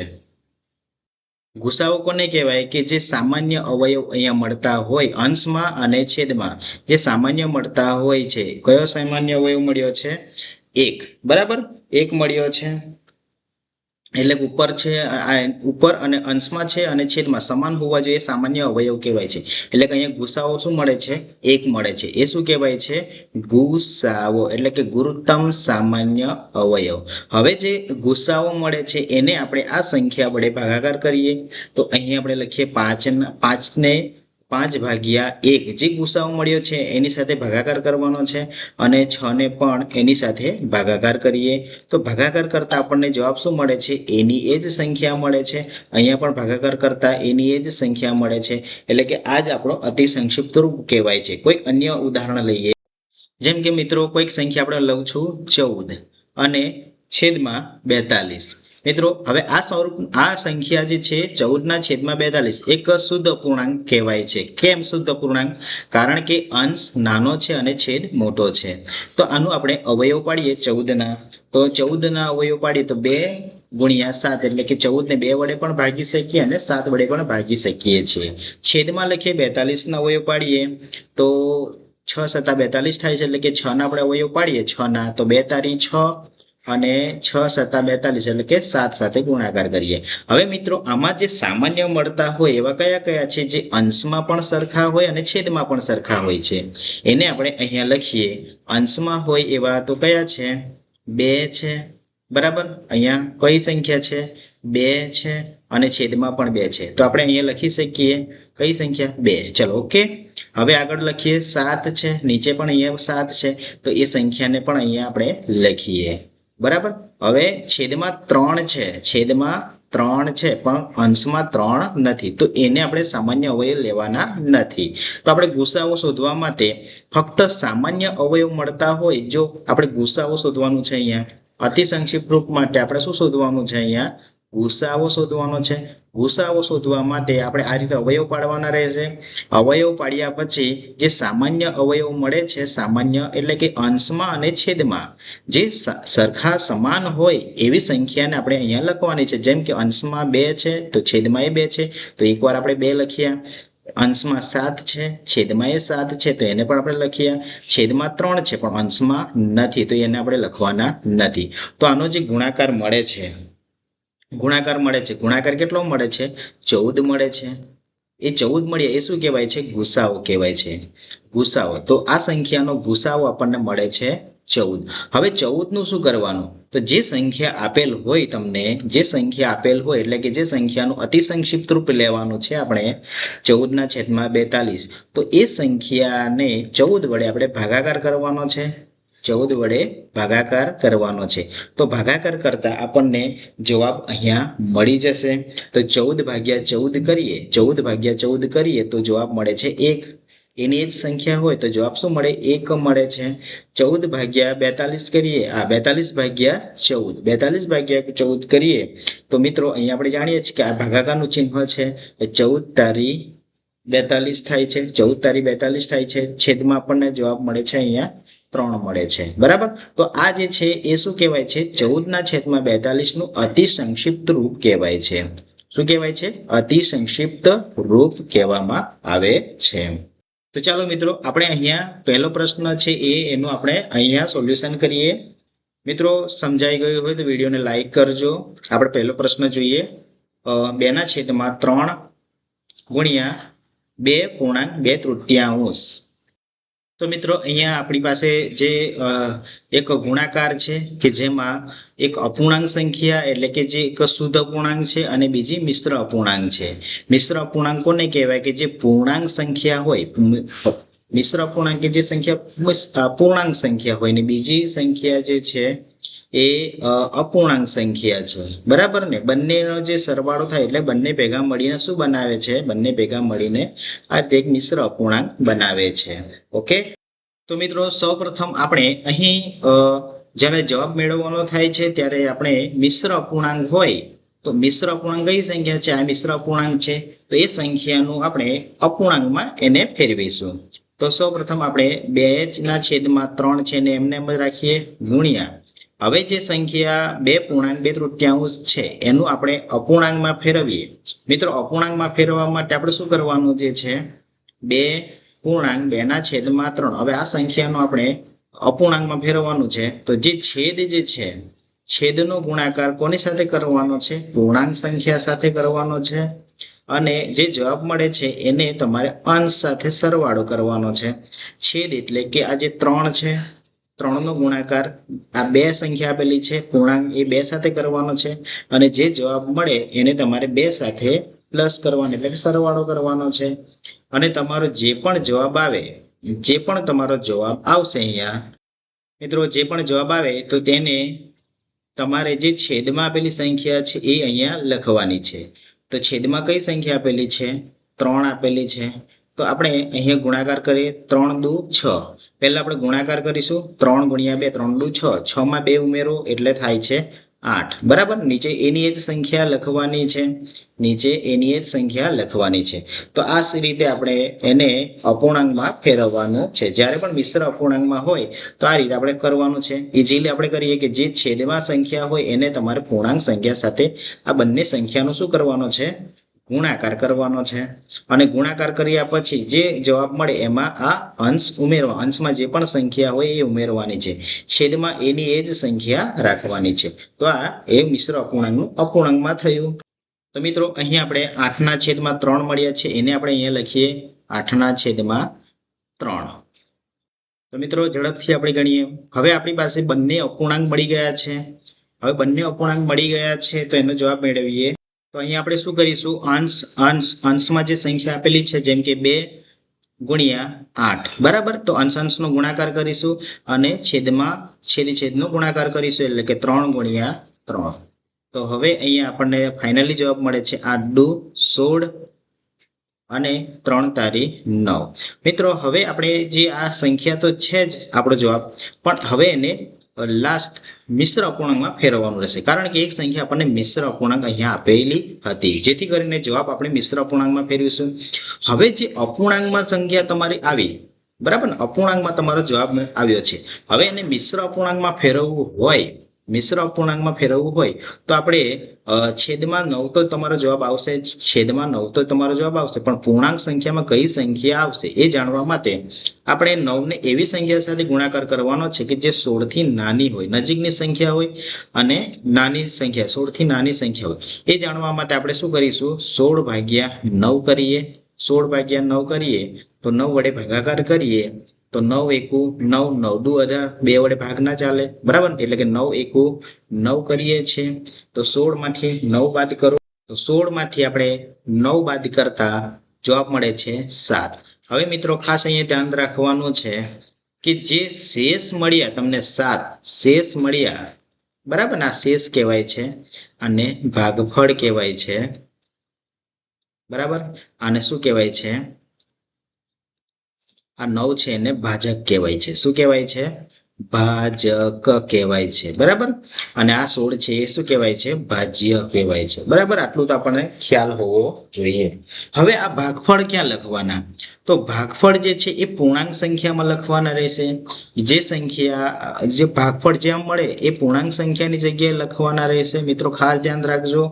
ગુસાઓ કોને કહેવાય? કે જે સામાન્ય અવયવ અહીંયા મળતા હોય અંશમાં અને છેદમાં, જે સામાન્ય મળતા હોય છે. કયો સામાન્ય અવયવ મળ્યો છે? 1, બરાબર. 1 મળ્યો છે, એટલે ઉપર છે, ઉપર અને અંશમાં છે અને છેદમાં સમાન હોવા જોઈએ, સામાન્ય અવયવ કહેવાય છે. એટલે કે અહીંયા ગુસાઓ શું મળે છે? 1 મળે છે. એ શું કહેવાય છે? ગુસાઓ, એટલે કે ગુરુત્તમ સામાન્ય અવયવ. હવે જે ગુસાઓ મળે છે એને આપણે આ સંખ્યા વડે ભાગાકાર કરીએ તો અહીં આપણે લખીએ 5/1, જે ગુસાઓ મળ્યો છે એની સાથે ભાગાકાર કરવાનો છે, અને 6ને પણ એની સાથે ભાગાકાર કરીએ તો ભાગાકાર કરતા આપણને જવાબ શું મળે છે? એની એ જ સંખ્યા મળે છે. અહીંયા પણ ભાગાકાર કરતા એની એ જ સંખ્યા મળે છે. એટલે કે આ જ આપણો અતિ સંક્ષિપ્ત રૂપ કહેવાય છે. કોઈક અન્ય ઉદાહરણ લઈએ, જેમ કે મિત્રો કોઈક સંખ્યા આપણે લઉં છું 14 અને છેદમાં 42. મિત્રો હવે આ સંખ્યા જે છે 14/42 એક શુદ્ધ અપૂર્ણાંક કહેવાય છે. કેમ શુદ્ધ અપૂર્ણાંક? કારણ કે અંશ નાનો છે અને છેદ મોટો છે. તો આનું આપણે અવયવ પાડીએ 14ના, તો 14ના અવયવ પાડીએ તો 2 × 7, એટલે કે 14ને 2 વડે પણ ભાગી શકીએ અને 7 વડે પણ ભાગી શકીએ છીએ. છેદમાં લખીએ 42ના અવયવ પાડીએ તો 6 × 7 = 42 થાય છે, એટલે કે 6ના આપણે અવયવ પાડીએ 6ના, તો 2 × 6 અને 6 સત્તા 42 એટલે કે 7 સાથે ગુણાકાર કરીએ. હવે મિત્રો આમાં જે સામાન્ય મળતા હોય એવા કયા કયા છે જે અંશમાં પણ સરખા હોય અને છેદમાં પણ સરખા હોય છે એને આપણે અહીંયા લખીએ. અંશમાં હોય એવા તો કયા છે? 2 છે, બરાબર. અહીંયા કઈ સંખ્યા છે? 2 છે અને છેદમાં પણ 2 છે. તો આપણે અહીંયા લખી શકીએ કઈ સંખ્યા? 2. ચલો ઓકે. હવે આગળ લખીએ 7 છે, નીચે પણ અહીંયા 7 છે, તો એ સંખ્યાને પણ અહીંયા આપણે લખીએ, બરાબર. હવે છેદમાં 3 છે, છેદમાં 3 છે પણ અંશમાં 3 નથી, તો એને આપણે સામાન્ય અવયવ લેવાના નથી. તો આપણે ગુસાઅઓ શોધવા માટે ફક્ત સામાન્ય અવયવ મળતા હોય, જો આપણે ગુસાઅઓ શોધવાનું છે અહીંયા અતિ સંક્ષિપ્ત રૂપ માટે આપણે શું શોધવાનું છે? અહીંયા ગુસાઅઓ શોધવાનો છે. ગુસાઅઓ શોધવા માટે આપણે આ રીતે અવયવ પાડવાના રહેશે. અવયવ પાડ્યા પછી જે સામાન્ય અવયવ મળે છે, સામાન્ય એટલે કે અંશમાં અને છેદમાં જે સરખા સમાન હોય એવી સંખ્યાને આપણે અહીંયા લખવાની છે. જેમ કે અંશમાં 2 છે તો છેદમાં એ 2 છે, તો એકવાર આપણે 2 લખ્યા. અંશમાં 7 છે, છેદમાં એ 7 છે, તો એને પણ આપણે લખ્યા. છેદમાં 3 છે પણ અંશમાં નથી, તો એને આપણે લખવાના નથી. તો આનો જે ગુણાકાર મળે છે, ગુણાકાર કેટલો મળે છે? 14 મળે છે. એ 14 મળે એ શું કહેવાય છે? ગુસાઅઓ કહેવાય છે. ગુસાઅઓ. તો આ સંખ્યાનો ગુસાઅઓ આપણને મળે છે 14. હવે 14 નું શું કરવાનું? તો જે સંખ્યા આપેલ હોય તમને, જે સંખ્યા આપેલ હોય એટલે કે જે સંખ્યાનું અતિ સંક્ષિપ્ત રૂપ લેવાનું છે આપણે 14/42, તો એ સંખ્યાને 14 વડે આપણે ભાગાકાર કરવાનો છે. 14 વડે ભાગાકાર કરવાનો છે. તો ભાગાકાર કરતા આપણને જવાબ અહીંયા મળી જશે. તો 14/14 કરીએ, 14/14 કરીએ તો જવાબ મળે છે 1. એની જ સંખ્યા હોય તો જવાબ શું મળે? 1 મળે છે. 14/42 કરીએ, 42/14, 42/14 કરીએ તો મિત્રો અહીંયા આપણે જાણીએ છીએ કે આ ભાગાકારનું ચિહ્ન છે. 14×42 થાય છે, 14×42 થાય છે. છેદમાં આપણને જવાબ મળે છે અહીંયા 3 મળે છે, બરાબર. તો આ જે છે એ શું કહેવાય છે? 14/42 નું અતિ સંક્ષિપ્ત રૂપ કહેવાય છે. શું કહેવાય છે? અતિ સંક્ષિપ્ત રૂપ કહેવામાં આવે છે. તો ચાલો મિત્રો આપણે અહીંયા પહેલો પ્રશ્ન છે એનું આપણે અહીંયા સોલ્યુશન કરીએ. મિત્રો સમજાઈ ગયું હોય તો વિડીયોને લાઈક કરજો. આપણે પહેલો પ્રશ્ન જોઈએ. 2/3 ગુણ્યા 2.2/3. તો મિત્રો અહીંયા આપણી પાસે જે એક ગુણાકાર છે કે જેમાં એક અપૂર્ણાંક સંખ્યા એટલે કે જે એક શુદ્ધ અપૂર્ણાંક છે અને બીજી મિશ્ર અપૂર્ણાંક છે. મિશ્ર અપૂર્ણાંક કોને કહેવાય? કે જે પૂર્ણાંક સંખ્યા હોય. મિશ્ર અપૂર્ણાંક કે જે સંખ્યા પૂર્ણાંક સંખ્યા હોય ને બીજી સંખ્યા જે છે એ અપૂર્ણાંક સંખ્યા છે, બરાબર ને. બંનેનો જે સરવાળો થાય એટલે બંને ભેગા મળીને શું બનાવે છે? બંને ભેગા મળીને આ એક મિશ્ર અપૂર્ણાંક બનાવે છે. ઓકે. તો મિત્રો સૌપ્રથમ આપણે અહીં જ્યારે જવાબ મેળવવાનો થાય છે ત્યારે આપણે મિશ્ર અપૂર્ણાંક હોય તો મિશ્ર અપૂર્ણાંક કઈ સંખ્યા છે? આ મિશ્ર અપૂર્ણાંક છે. તો એ સંખ્યાનું આપણે અપૂર્ણાંકમાં એને ફેરવીશું. તો સૌપ્રથમ આપણે 2/3 છે ને એમને એમ જ રાખીએ ગુણ્યા. હવે જે સંખ્યા 2.2/3 છે એનું આપણે અપૂર્ણાંકમાં ફેરવીએ. મિત્રો અપૂર્ણાંકમાં ફેરવવા માટે આપણે શું કરવાનું જે છે? 2.2/3. હવે આ સંખ્યાનો આપણે અપૂર્ણાંકમાં ફેરવવાનું છે. તો જે છેદ જે છે, છેદનો ગુણાકાર કોની સાથે કરવાનો છે? પૂર્ણાંક સંખ્યા સાથે કરવાનો છે. અને જે જવાબ મળે છે એને તમારે અંશ સાથે સરવાળો કરવાનો છે. છેદ એટલે કે આ જે 3 છે, 3 નો ગુણાકાર આ 2 સંખ્યા આપેલી છે પૂર્ણાંક એ 2 સાથે કરવાનો છે. અને જે જવાબ મળે એને તમારે 2 સાથે પ્લસ કરવાનો એટલે કે સરવાળો કરવાનો છે. અને તમારો જે પણ જવાબ આવે, જે પણ તમારો જવાબ આવશે અહીંયા મિત્રો, જે પણ જવાબ આવે તો તેને તમારે જે છેદમાં આપેલી સંખ્યા છે એ અહીંયા લખવાની છે. તો છેદમાં કઈ સંખ્યા આપેલી છે? 3 આપેલી છે. તો આપણે અહીંયા ગુણાકાર કરીએ. 3×2 = 6. પહેલા આપણે ગુણાકાર કરીશું. 3 × 2 3×2 = 6. 6 માં 2 ઉમેરો એટલે થાય છે 8, બરાબર. નીચે એની જ સંખ્યા લખવાની છે. નીચે એની જ સંખ્યા લખવાની છે. તો આ રીતે આપણે એને અપૂર્ણાંકમાં ફેરવવાનું છે. જ્યારે પણ મિશ્ર અપૂર્ણાંકમાં હોય તો આ રીતે આપણે કરવાનું છે. ઇઝીલી આપણે કરીએ કે જે છેદમાં સંખ્યા હોય એને તમારે પૂર્ણાંક સંખ્યા સાથે આ બંને સંખ્યાનો શું કરવાનો છે? ગુણાકાર કરવાનો છે અને ગુણાકાર કર્યા પછી જે જવાબ મળે એમાં આ અંશ ઉમેરવા, અંશમાં જે પણ સંખ્યા હોય એ ઉમેરવાની છે, છેદમાં એની એ જ સંખ્યા રાખવાની છે. તો આ એ મિશ્ર અપૂર્ણાંકનું અપૂર્ણાંકમાં થયું. તો મિત્રો અહીંયા આપણે 8/3 મળ્યા છે, એને આપણે અહીંયા લખીએ 8/3. તો મિત્રો ઝડપથી આપણે ગણીએ. હવે આપણી પાસે બંને અપૂર્ણાંક મળી ગયા છે. હવે બંને અપૂર્ણાંક મળી ગયા છે તો એનો જવાબ મેળવીએ. તો અહીંયા આપણે શું કરીશું, અંશમાં જે સંખ્યા આપેલી છે જેમ કે 2/8, બરાબર. તો અંશનો ગુણાકાર કરીશું અને છેદમાં છેદનો ગુણાકાર કરીશું, એટલે કે 3/3. તો હવે અહીંયા આપણને ફાઇનલી જવાબ મળે છે 8×2 = 16 અને 3×9. મિત્રો હવે આપણે જે આ સંખ્યા તો છે જ આપણો જવાબ, પણ હવે એને લાસ્ટ મિશ્ર અપૂર્ણાંકમાં ફેરવવાનું રહેશે, કારણ કે એક સંખ્યા આપણને મિશ્ર અપૂર્ણાંક અહીંયા આપેલી હતી, જેથી કરીને જવાબ આપણે મિશ્ર અપૂર્ણાંકમાં ફેરવીશું. હવે જે અપૂર્ણાંકમાં સંખ્યા તમારી આવી, બરાબર ને, અપૂર્ણાંકમાં તમારો જવાબ આવ્યો છે. હવે એને મિશ્ર અપૂર્ણાંકમાં ફેરવવું હોય, તો આપણે છેદમાં 9 તો તમારો જવાબ આવશે, છેદમાં 9 તો તમારો જવાબ આવશે, પણ પૂર્ણાંક સંખ્યામાં કઈ સંખ્યા આવશે એ જાણવા માટે આપણે 9 ને એવી સંખ્યા સાથે ગુણાકાર કરવાનો છે કે જે 16 થી નાની હોય, નજીકની સંખ્યા હોય અને નાની સંખ્યા 16 થી નાની સંખ્યા હોય. એ જાણવા માટે આપણે શું કરીશું, 16/9 કરીએ. 16/9 કરીએ તો 9 વડે ભાગાકાર કરીએ તો 9 × 1 = 9, 9 × 2 = 18, 2 વડે ભાગ ના ચાલે, બરાબર. એટલે કે 9 × 1 = 9 કરીએ છીએ. તો 16 માંથી 9 બાદ કરો, તો 16 માંથી આપણે 9 બાદ કરતા જવાબ મળે છે 7. હવે મિત્રો ખાસ અહીંયા ધ્યાન રાખવાનું છે કે જે શેષ મળ્યા તમને 7 શેષ મળ્યા, બરાબર, આ શેષ કહેવાય છે અને ભાગફળ કહેવાય છે, બરાબર. આને શું કહેવાય છે, આ 9 છે એને ભાજક કહેવાય છે. શું કહેવાય છે, ભાજક કહેવાય છે, બરાબર. અને આ 16 છે એ શું કહેવાય છે, ભાજ્ય કહેવાય છે, બરાબર. આટલું તો આપણને ખ્યાલ હોવો જોઈએ. હવે આ ભાગફળ ક્યાં લખવાના, તો ભાગફળ જે છે એ પૂર્ણાંક સંખ્યામાં લખવાના રહેશે. જે ભાગફળ જ્યાં મળે એ પૂર્ણાંક સંખ્યાની જગ્યાએ લખવાના રહેશે. મિત્રો ખાસ ધ્યાન રાખજો,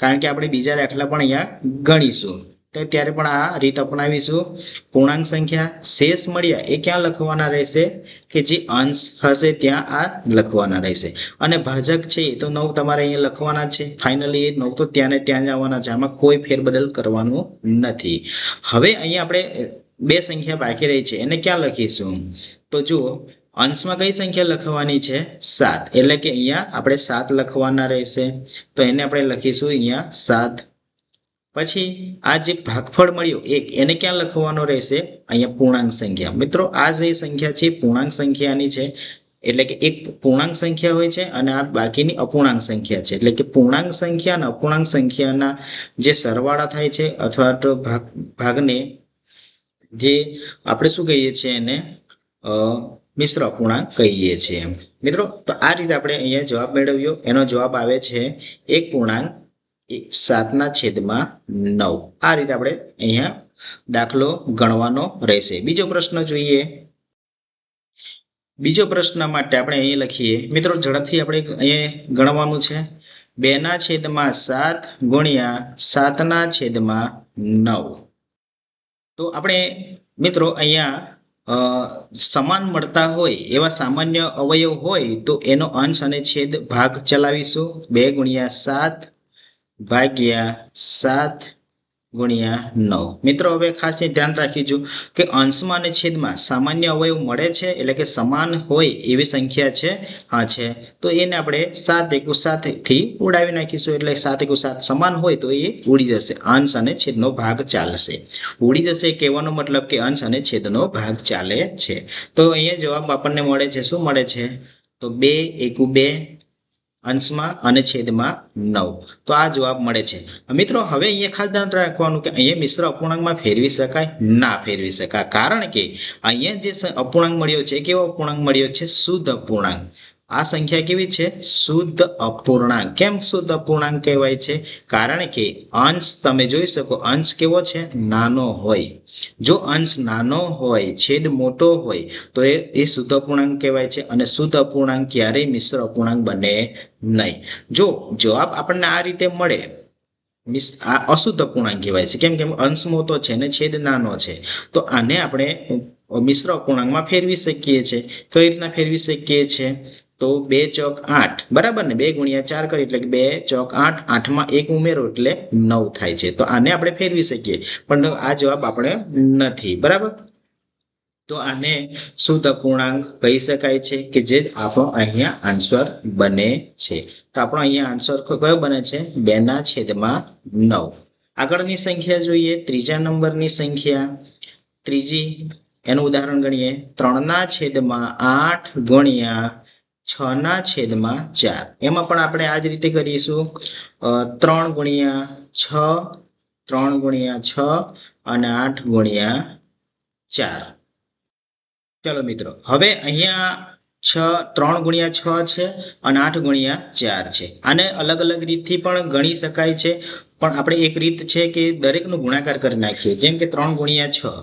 કારણ કે આપણે બીજા દાખલા પણ અહીંયા ગણીશું તો ત્યારે પણ આ રીત અપનાવીશું. પૂર્ણાંક સંખ્યા શેષ મળ્યા એ ક્યાં લખવાના રહેશે, કે જે અંશ હશે ત્યાં આ લખવાના રહેશે. અને ભાજક છે એ તો 9 તમારે અહીંયા લખવાના છે. ફાઇનલી એ 9 તો ત્યાં ને ત્યાં જ આવવાના છે, આમાં કોઈ ફેરબદલ કરવાનું નથી. હવે અહીંયા આપણે બે સંખ્યા બાકી રહી છે, એને ક્યાં લખીશું, તો જુઓ અંશમાં કઈ સંખ્યા લખવાની છે, 7, એટલે કે અહીંયા આપણે 7 લખવાના રહેશે. તો એને આપણે લખીશું અહીંયા 7. પછી આ જે ભાગફળ મળ્યો 1 એને ક્યાં લખવાનો રહેશે, અહીંયા પૂર્ણાંક સંખ્યા. મિત્રો આ જે સંખ્યા છે પૂર્ણાંક સંખ્યાની છે, એટલે કે એક પૂર્ણાંક સંખ્યા હોય છે અને આ બાકીની અપૂર્ણાંક સંખ્યા છે. એટલે કે પૂર્ણાંક સંખ્યા અને અપૂર્ણાંક સંખ્યાના જે સરવાળા થાય છે અથવા તો ભાગને જે આપણે શું કહીએ છીએ, એને મિશ્ર અપૂર્ણાંક કહીએ છીએ. મિત્રો તો આ રીતે આપણે અહીંયા જવાબ મેળવ્યો. એનો જવાબ આવે છે 1.7/9. આ રીતે આપણે અહીંયા દાખલો ગણવાનો રહેશે. બીજો પ્રશ્ન જોઈએ. બીજો પ્રશ્ન માટે આપણે અહીં લખીએ. મિત્રો ઝડપથી આપણે અહીંયા ગણવાનું છે. 2/7 × 7/9. તો આપણે મિત્રો અહીંયા સમાન મળતા હોય એવા સામાન્ય અવયવ હોય તો એનો અંશ અને છેદ ભાગ ચલાવીશું. 2/7 / 7/9. મિત્રો હવે ખાસ ધ્યાન રાખીશું કે અંશમાં અને છેદમાં સામાન્ય અવયવ મળે છે, એટલે કે સમાન હોય એવી સંખ્યા છે, હા છે, તો એને આપણે 7 × 7 થી ઉડાવી નાખીશું. એટલે 7 × 7 સમાન હોય તો એ ઉડી જશે, અંશ અને છેદનો ભાગ ચાલશે. ઉડી જશે કહેવાનો મતલબ કે અંશ અને છેદનો ભાગ ચાલે છે. તો અહીંયા જવાબ આપણને મળે છે, શું મળે છે, તો 2 × 2 અંશમાં અને છેદમાં 9. તો આ જવાબ મળે છે. મિત્રો હવે અહીંયા ખાસ ધ્યાન રાખવાનું કે અહીંયા મિશ્ર અપૂર્ણાંકમાં ફેરવી શકાય, ના ફેરવી શકાય, કારણ કે અહીંયા જે અપૂર્ણાંક મળ્યો છે કેવો અપૂર્ણાંક મળ્યો છે, શુદ્ધ અપૂર્ણાંક. આ સંખ્યા કેવી છે, શુદ્ધ અપૂર્ણાંક. કેમ શુદ્ધ અપૂર્ણાંક કહેવાય છે, કારણ કે અંશ તમે જોઈ શકો, અંશ કેવો છે, નાનો હોય. જો અંશ નાનો હોય, છેદ મોટો હોય તો એ શુદ્ધ અપૂર્ણાંક કહેવાય છે. અને શુદ્ધ અપૂર્ણાંક ક્યારેય મિશ્ર અપૂર્ણાંક બને નહીં. જો જવાબ આપણને આ રીતે મળે, આ અશુદ્ધ અપૂર્ણાંક કહેવાય છે. કેમ કે અંશ મોટો છે ને છેદ નાનો છે. તો આને આપણે મિશ્ર અપૂર્ણાંકમાં ફેરવી શકીએ છીએ. કઈ રીતના ફેરવી શકીએ છીએ? તો 2 ચોક 8 બરાબર ને, 2 ગુણ્યા 4 કરીએ એટલે 2 ચોક 8, 8માં 1 ઉમેરો એટલે 9 થાય છે. તો આને આપણે ફેરવી શકીએ, પણ આ જવાબ આપણે નથી. બરાબર, તો આને શુદ્ધ અપૂર્ણાંક કહી શકાય છે, કે જે આપણો અહીંયા આન્સર બને છે. તો આપણો અહીંયા આન્સર કયો બને છે? 2/9. આગળની સંખ્યા જોઈએ, ત્રીજા નંબરની સંખ્યા. ત્રીજી એનું ઉદાહરણ ગણીએ. 3/8 ગુણ્યા 6/4. એમાં પણ આપણે આ જ રીતે કરીશું. 3 ગુણ્યા 6, 3 ગુણ્યા 6 અને 8 ગુણ્યા 4. ચલો મિત્રો, હવે અહીંયા 3 ગુણ્યા 6 છે અને 8 ગુણ્યા 4 છે. આને અલગ અલગ રીતથી પણ ગણી શકાય છે, પણ આપણે એક રીત છે કે દરેકનો ગુણાકાર કરી નાખીએ. જેમ કે 3 ગુણ્યા 6,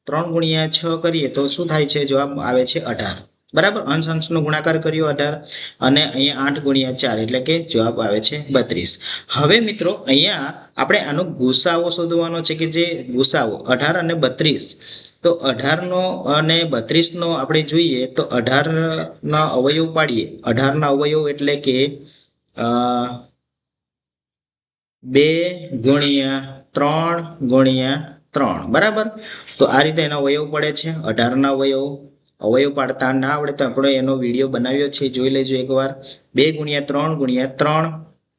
3 ગુણ્યા 6 કરીએ તો શું થાય છે? જવાબ આવે છે 18. બરાબર, અંશ અંશનો ગુણાકાર કર્યો 18, અને અહીંયા 8 ગુણ્યા 4 એટલે કે જવાબ આવે છે 32. હવે મિત્રો અહીંયા આપણે આનો ગુસાવો શોધવાનો છે, કે જે ગુસાવો 18 અને 32. તો 18નો અને 32નો આપણે જોઈએ તો 18ના અવયવ પાડીએ. 18ના અવયવ એટલે કે 2 ગુણ્યા 3 ગુણ્યા 3. બરાબર, તો આ રીતે એનો અવયવ પડે છે. 18ના અવયવ પાડતા ના આવડે તો આપણે એનો વિડીયો બનાવ્યો છે, જોઈ લેજો એકવાર. 2 ગુણ્યા 3 ગુણ્યા 3.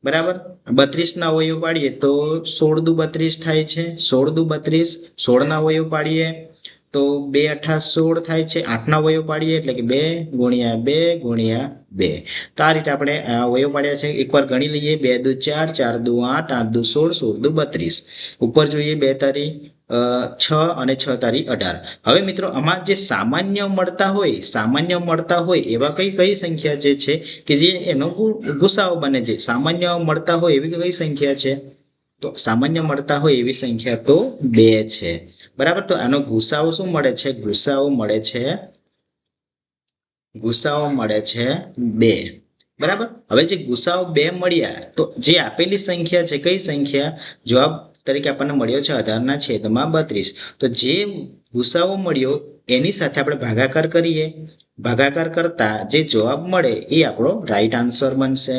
બરાબર, 32ના અવયવ પાડીએ તો 16 દુ 32 થાય છે. 16 દુ 32. 16ના અવયવ પાડીએ તો 2 8 16 થાય છે. 8ના અવયવ પાડીએ એટલે કે 2 ગુણ્યા 2 ગુણ્યા 2. તો આ રીતે આપણે અવયવ પાડ્યા છે. એકવાર ગણી લઈએ. 2 દુ 4, 4 દુ 8, 8 દુ 16, 16 દુ 32. ઉપર જોઈએ 2 તારી 6 અને 6 તારી 18. હવે મિત્રો આમાં જે સામાન્ય મળતા હોય એવા કઈ સંખ્યા જે છે કે જે એનો ગુસાઅ બને છે. સામાન્ય મળતા હોય એવી કઈ સંખ્યા છે? તો સામાન્ય મળતા હોય એવી સંખ્યા તો 2 છે. બરાબર, તો આનો ગુસાઅ શું મળે છે? ગુસાઅ મળે છે 2. બરાબર, હવે જે ગુસાઅ 2 મળ્યા તો જે આપેલી સંખ્યા છે કઈ સંખ્યા? જવાબ તરીકે આપણને મળ્યો છે 18/32. તો જે ગુસાઅ મળ્યો એની સાથે આપણે ભાગાકાર કરીએ. ભાગાકાર કરતા જે જવાબ મળે એ આપણો રાઈટ આન્સર બનશે.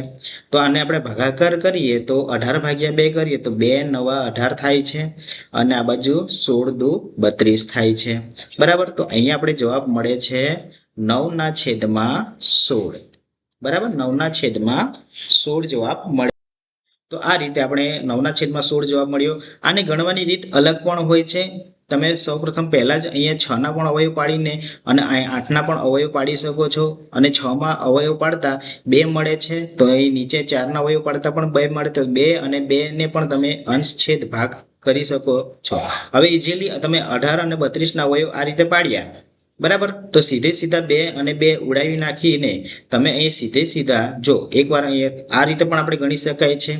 તો આને આપણે ભાગાકાર કરીએ તો 18/2 કરીએ તો 2 9 18 થાય છે, અને આ બાજુ 16 દુ 32 થાય છે. બરાબર, તો અહીંયા આપણે જવાબ મળે છે 9/16. બરાબર, 9/16 જવાબ મળે. તો આ રીતે આપણે 9/16 જવાબ મળ્યો. આને ગણવાની રીત અલગ પણ હોય છે. તમે સૌપ્રથમ પહેલા જ અહીંયા 6ના પણ અવયવ પાડીને અને 8ના પણ અવયવ પાડી શકો છો, અને 6માં અવયવ પાડતા 2 મળે છે. તો અહીં નીચે 4ના અવયવ પાડતા પણ 2 મળે, તો 2 અને 2 ને પણ તમે અંશ છેદ ભાગ કરી શકો છો. હવે ઇઝીલી તમે 18 અને 32ના અવયવ આ રીતે પાડ્યા. બરાબર, તો સીધા 2 અને 2 ઉડાવી નાખીને તમે અહીં સીધા જો એકવાર અહીંયા આ રીતે પણ આપણે ગણી શકાય છે.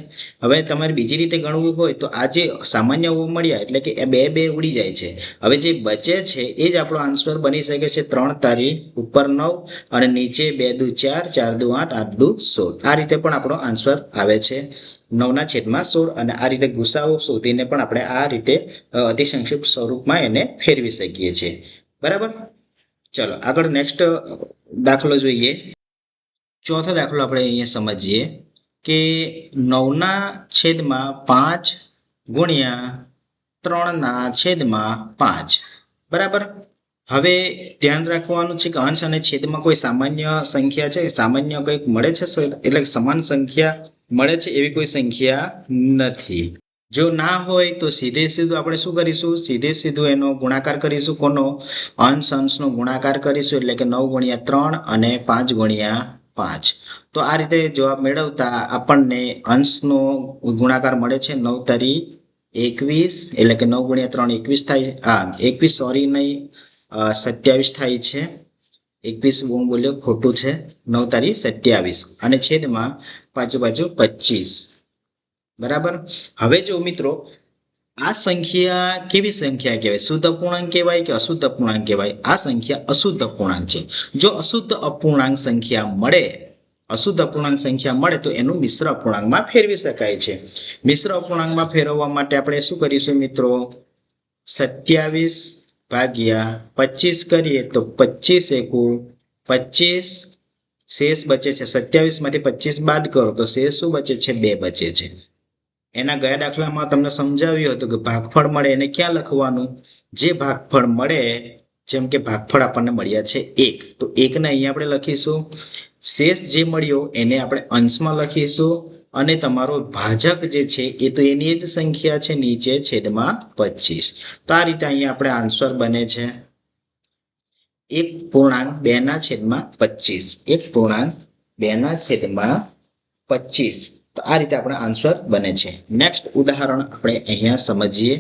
હવે તમારે બીજી રીતે ગણવું હોય તો આ જે સામાન્ય મળ્યા એટલે કે 2 ઉડી જાય છે. હવે જે બચે છે એ જ આપણો આન્સર બની શકે છે. 3 તારી ઉપર 9 અને નીચે 2 દુ 4, 4 દુ 8, 8 દુ 16. આ રીતે પણ આપણો આન્સર આવે છે 9/16. અને આ રીતે ગુસાઅ શોધીને પણ આપણે આ રીતે અતિ સંક્ષિપ્ત સ્વરૂપમાં એને ફેરવી શકીએ છીએ. બરાબર, ચલો આગળ નેક્સ્ટ દાખલો જોઈએ. ચોથો દાખલો આપણે અહીંયા સમજીએ કે 9/5 ગુણ્યા 3/5. બરાબર, હવે ધ્યાન રાખવાનું છે કે અંશ અને છેદમાં કોઈ સામાન્ય સંખ્યા છે, સામાન્ય કંઈક મળે છે, એટલે સમાન સંખ્યા મળે છે એવી કોઈ સંખ્યા નથી. જો ના હોય તો સીધું આપણે શું કરીશું? સીધું એનો ગુણાકાર કરીશું. કોનો? અંશનો ગુણાકાર કરીશું, એટલે કે 9 ગુણ્યા 3 અને 5 ગુણ્યા 5. તો આ રીતે જવાબ મેળવતા આપણને અંશનો ગુણાકાર મળે છે 9 તારી 21, એટલે કે 9 ગુણ્યા 3 21 થાય. 21 સોરી નહીં, 27 થાય છે. 21 હું બોલ્યો ખોટું છે. 9 તારી 27 અને છેદમાં બાજુ 25. બરાબર, હવે જો મિત્રો આ સંખ્યા કેવી સંખ્યા કહેવાય? શુદ્ધ અપૂર્ણાંક કહેવાય કે અશુદ્ધ અપૂર્ણાંક કહેવાય? આ સંખ્યા અશુદ્ધ અપૂર્ણાંક છે. જો અશુદ્ધ અપૂર્ણાંક સંખ્યા મળે અશુદ્ધ અપૂર્ણાંક સંખ્યા મળે તો એનું મિશ્ર અપૂર્ણાંકમાં ફેરવી શકાય છે. મિશ્ર અપૂર્ણાંકમાં ફેરવવા માટે આપણે શું કરીશું મિત્રો? 27 ભાગ્યા 25 કરીએ તો 25 એકુ 25, શેષ બચે છે 27 માંથી 25 બાદ કરો તો શેષ શું બચે છે? 2 બચે છે. એના ગયા દાખલામાં તમને સમજાવ્યું હતું કે ભાગફળ મળે એને ક્યાં લખવાનું? જે ભાગફળ મળે, જેમ કે ભાગફળ આપણને મળ્યા છે 1, તો 1 ને અહીંયા આપણે લખીશું. શેષ જે મળ્યો એને આપણે અંશમાં લખીશું અને તમારો ભાજક જે છે એ તો એની જ સંખ્યા છે નીચે છેદમાં 25. તો આ રીતે અહીંયા આપણે આન્સર બને છે 1.2/25. 1.2/25. તો આ રીતે આપણો આન્સર બને છે. નેક્સ્ટ ઉદાહરણ આપણે અહીંયા સમજીએ.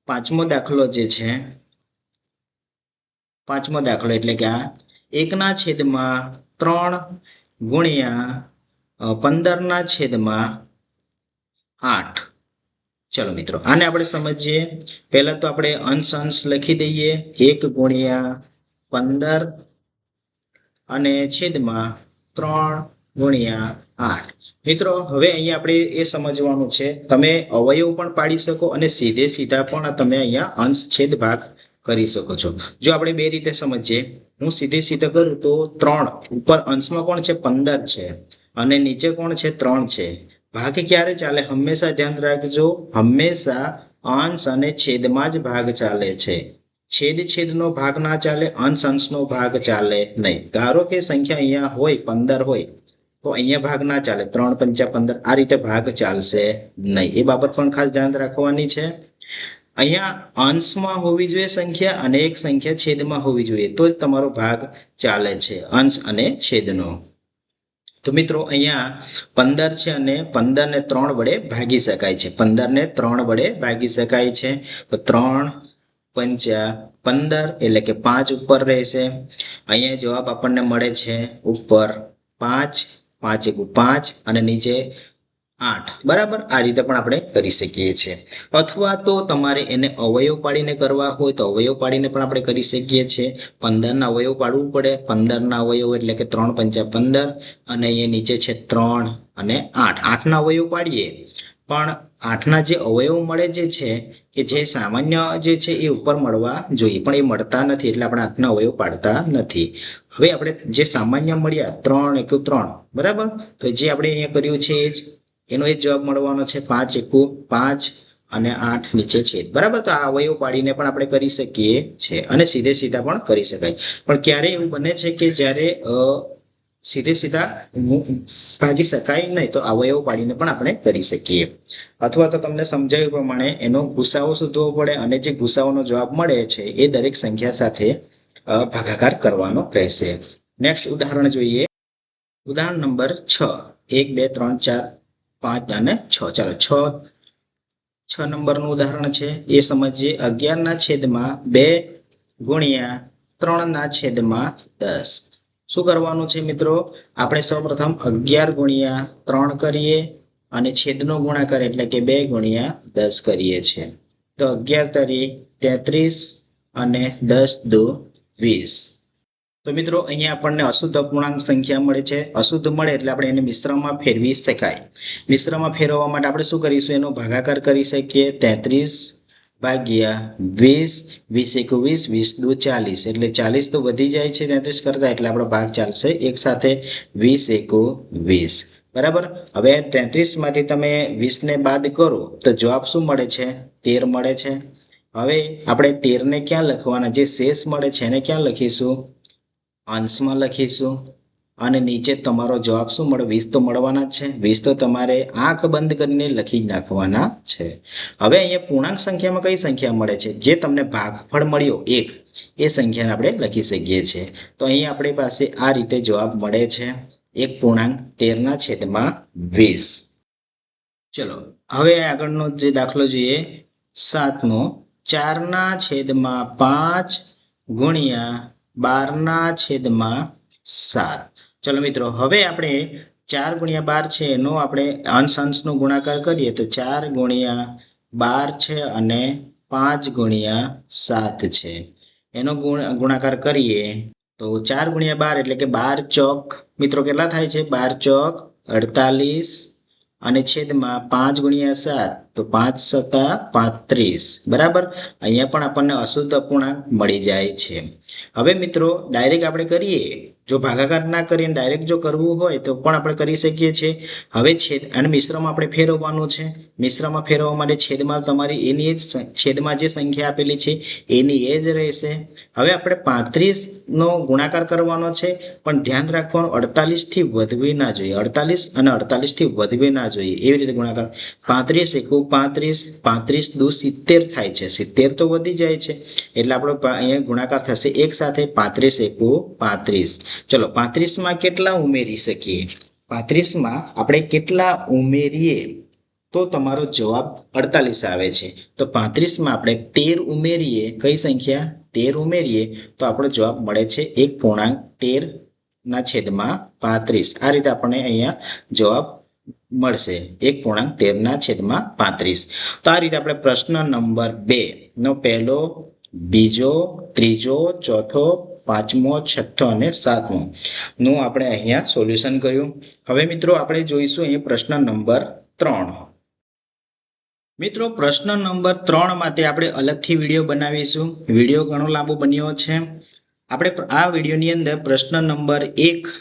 પાંચમો દાખલો જે છે, પાંચમો દાખલો એટલે કે આ 1/3 ગુણ્યા 15/8. ચલો મિત્રો આને આપણે સમજીએ. પહેલા તો આપણે અંશ લખી દઈએ. 1 ગુણ્યા 15 અને છેદમાં 3 ગુણ્યા 8. મિત્રો હવે અહીંયા આપણે એ સમજવાનું છે, તમે અવયવ પણ પાડી શકો અને સીધે સીધા પણ તમે અહીંયા અંશ છેદ ભાગ કરી શકો છો. જો આપણે બે રીતે સમજીએ, હું સીધે સીધા કરું તો 3 ઉપર અંશમાં કોણ છે? 15 છે અને નીચે કોણ છે? 3 છે. ભાગ ક્યારે ચાલે? હંમેશા ધ્યાન રાખજો, હંમેશા અંશ અને છેદમાં જ ભાગ ચાલે છે. છેદનો ભાગ ના ચાલે, અંશનો ભાગ ચાલે નહીં. ધારો કે સંખ્યા અહીંયા હોય 15 હોય તો અહીંયા ભાગ ના ચાલે, 3 × 5 = 15, આ રીતે ભાગ ચાલશે નહીં. એ બાબત પણ ખાસ ધ્યાન રાખવાની છે. અહીંયા અંશમાં હોવી જોઈએ સંખ્યા અને એક સંખ્યા છેદમાં હોવી જોઈએ, તો જ તમારો ભાગ ચાલે છે, અંશ અને છેદનો. તો મિત્રો અહીંયા 15 છે અને 15 ને 3 વડે ભાગી શકાય છે. 15 ને 3 વડે ભાગી શકાય છે. તો 3 × 5 = 15 એટલે કે 5 ઉપર રહેશે. અહીંયા જવાબ આપણને મળે છે ઉપર 5, 5 એકુ 5 અને નીચે 8. બરાબર, આ રીતે પણ આપણે કરી શકીએ છીએ. અથવા તો તમારે એને અવયવ પાડીને કરવા હોય તો અવયવ પાડીને પણ આપણે કરી શકીએ છીએ. 15 ના અવયવ પાડવું પડે. 15 ના અવયવ એટલે કે 3 × 5 = 15 અને અહીંયા નીચે છે 3 અને 8. 8 ના અવયવ પાડીએ પણ 8 ના જે અવયવ મળે જે છે કે જે સામાન્ય જે છે એ ઉપર મળવા જોઈએ, પણ એ મળતા નથી એટલે આપણે 8 ના અવયવ પાડતા નથી. હવે આપણે જે સામાન્ય મળ્યા 3 એકુ 3, બરાબર, તો જે આપણે અહીંયા કર્યું છે એનો એ જવાબ મળવાનો છે 5 એકુ 5 અને 8 નીચે છેદ. બરાબર, તો આ અવયવ પાડીને પણ આપણે કરી શકીએ છીએ અને સીધે સીધા પણ કરી શકાય. પણ ક્યારે એવું બને છે કે જ્યારે સીધે સીધા ભાગી શકાય નહીં તો અવયવ પાડીને પણ આપણે કરી શકીએ. અથવા તો તમને સમજાવ્યું પ્રમાણે એનો ગુસાઓ શોધવો પડે અને જે ગુસાઓનો જવાબ મળે છે એ દરેક સંખ્યા સાથે ભાગાકાર કરવાનો રહેશે. નેક્સ્ટ ઉદાહરણ જોઈએ. ઉદાહરણ નંબર 6. 1, 2, 3, 4, 5 અને 6. ચાલો 6 નંબરનું ઉદાહરણ છે એ સમજીએ. 11/2 ગુણ્યા 3/10. શું કરવાનું છે મિત્રો? આપણે સૌપ્રથમ 11 ગુણ્યા 3 કરીએ અને છેદનો ગુણાકાર એટલે કે 2 ગુણ્યા 10 કરીએ છીએ. તો 11 × 33 અને 10 × 20. તો મિત્રો અહીંયા આપણને અશુદ્ધ અપૂર્ણાંક સંખ્યા મળે છે. અશુદ્ધ મળે એટલે આપણે એને મિશ્રમાં ફેરવી શકાય. મિશ્રમાં ફેરવવા માટે આપણે શું કરીશું? એનો ભાગાકાર કરી શકીએ. 33 ભાગ્યા 20, 20 એકુ 20, 20 દુ 40 એટલે 40 તો વધી જાય છે 33 કરતા, એટલે આપણો ભાગ ચાલશે એક સાથે 20 એકુ 20. બરાબર, હવે 33 માંથી તમે 20 ને બાદ કરો તો જવાબ શું મળે છે? 13 મળે છે. હવે આપણે 13 ને ક્યાં લખવાના? જે શેષ મળે છે એને ક્યાં લખીશું? અંશમાં લખીશું અને નીચે તમારો જવાબ શું મળે? 20 તો મળવાના જ છે. 20 તો તમારે આંખ બંધ કરીને લખી નાખવાના છે. હવે અહીંયા પૂર્ણાંક સંખ્યામાં કઈ સંખ્યા મળે છે? જે તમને ભાગફળ મળ્યો 1, એ સંખ્યાને આપણે લખી શકીએ છીએ. તો અહીં આપણી પાસે આ રીતે જવાબ મળે છે 1.13/20. ચલો હવે આગળનો જે દાખલો જોઈએ 7મો. 4/5 ગુણ્યા 12/7. ચલો મિત્રો હવે આપણે 4 × 12 છે એનો આપણે અંશનો ગુણાકાર કરીએ તો 4 × 12 છે અને 5 × 7 છે. એનો ગુણાકાર કરીએ તો 4 ગુણ્યા 12 એટલે કે 12 ચોક મિત્રો કેટલા થાય છે? 12 ચોક 48 અને છેદમાં 5 ગુણ્યા 7 તો 5 સત્તા 35 બરાબર. અહીંયા પણ આપણને અશુદ્ધ અપૂર્ણાંક મળી જાય છે. હવે મિત્રો ડાયરેક્ટ આપણે કરીએ, જો ભાગાકાર ના કરીને ડાયરેક્ટ જો કરવું હોય તો પણ આપણે કરી શકીએ છીએ. હવે છેદ અને મિશ્રમાં આપણે ફેરવવાનું છે. મિશ્રમાં ફેરવવા માટે છેદમાં તમારી એની જ છેદમાં જે સંખ્યા આપેલી છે એની એ જ રહેશે. હવે આપણે 35 નો ગુણાકાર કરવાનો છે, પણ ધ્યાન રાખવાનું 48 થી વધવી ના જોઈએ. 48 અને 48 થી વધવી ના જોઈએ, એવી રીતે ગુણાકાર. 35 એકુ 35, 35 દુ 70 થાય છે. 70 તો વધી જાય છે એટલે આપણો અહીંયા ગુણાકાર થશે એક સાથે 35 એકુ 35. ચલો 35 કેટલા ઉમેરી શકીએ? 35 આપણે કેટલા ઉમેરીએ તો તમારો જવાબ 48 આવે છે. તો 35 આપણે 13 ઉમેરીએ. કઈ સંખ્યા? 13 ઉમેરીએ તો આપણો જવાબ મળે છે 1.13 ના છેદમાં 35. આ રીતે આપણને અહીંયા જવાબ મળશે 1.13 ના છેદમાં 35. તો આ રીતે આપણે પ્રશ્ન નંબર 2 નો પહેલો, બીજો, ત્રીજો, ચોથો, પાંચમો, છઠ્ઠો અને સાતમો નું આપણે અહીંયા સોલ્યુશન કર્યું. હવે મિત્રો આપણે જોઈશું અહીંયા પ્રશ્ન નંબર 3. મિત્રો પ્રશ્ન નંબર 3 માટે આપણે અલગથી વિડીયો બનાવીશું. વિડીયો ઘણો લાંબો બન્યો છે. આપણે આ વિડીયોની અંદર પ્રશ્ન નંબર 1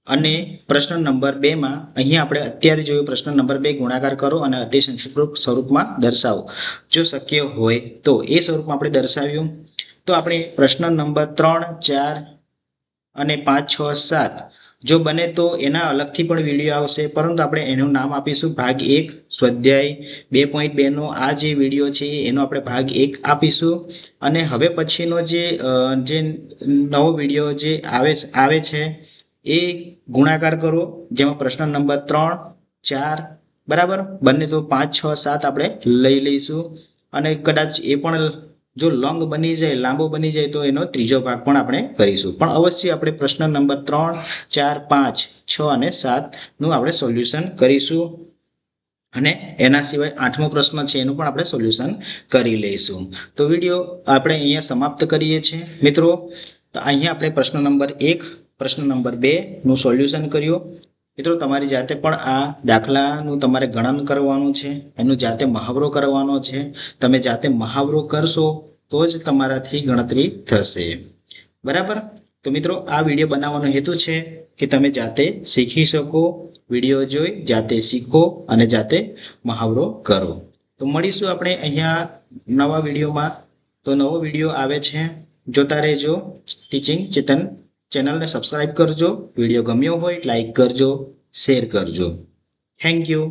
અને પ્રશ્ન નંબર 2 માં અહીંયા આપણે અત્યારે જોયું પ્રશ્ન નંબર 2 ગુણાકાર કરો અને અતિ સંક્ષિપ્ત સ્વરૂપમાં દર્શાવો. જો શક્ય હોય તો એ સ્વરૂપમાં આપણે દર્શાવ્યું. તો આપણે પ્રશ્ન નંબર 3, 4 અને 5, 6, 7 જો બને તો એના અલગથી પણ વિડીયો આવશે, પરંતુ આપણે એનું નામ આપીશું ભાગ 1 સ્વાધ્યાય 2.2 નો આ જે વિડીયો છે એનો આપણે ભાગ 1 આપીશું. અને હવે પછીનો જે નવો વિડીયો જે આવે છે એ ગુણાકાર કરો, જેમાં પ્રશ્ન નંબર 3, 4 બરાબર, બંને તો 5, 6, 7 આપણે લઈ લઈશું. અને કદાચ એ પણ જો લોંગ બની જાય, લાંબો બની જાય તો એનો ત્રીજો ભાગ પણ આપણે કરીશું. પણ અવશ્ય આપણે પ્રશ્ન નંબર 3, 4, 5, 6 અને 7 નું આપણે સોલ્યુશન કરીશું. અને એના સિવાય 8મો પ્રશ્ન છે એનું પણ આપણે સોલ્યુશન કરી લઈશું. તો વિડીયો આપણે અહીંયા સમાપ્ત કરીએ છીએ મિત્રો. તો અહીંયા આપણે પ્રશ્ન નંબર 1, પ્રશ્ન નંબર 2 નું સોલ્યુશન કર્યું. મિત્રો તમારી જાતે પણ આ દાખલાનું તમારે ગણન કરવાનું છે, એનું જાતે મહાવરો કરવાનો છે. તમે જાતે મહાવરો કરશો તો જ તમારાથી ગણતરી થશે બરાબર. તો મિત્રો આ વિડીયો બનાવવાનો હેતુ છે કે તમે જાતે શીખી શકો, વિડીયો જોઈ જાતે શીખો અને જાતે મહાવરો કરો. તો મળીશું આપણે અહીંયા નવા વિડીયોમાં. તો નવો વિડીયો આવે છે, જોતા રહેજો. ટીચિંગ ચેતન ચેનલને સબસ્ક્રાઈબ કરજો. વિડીયો ગમ્યો હોય લાઈક કરજો, શેર કરજો. Thank you.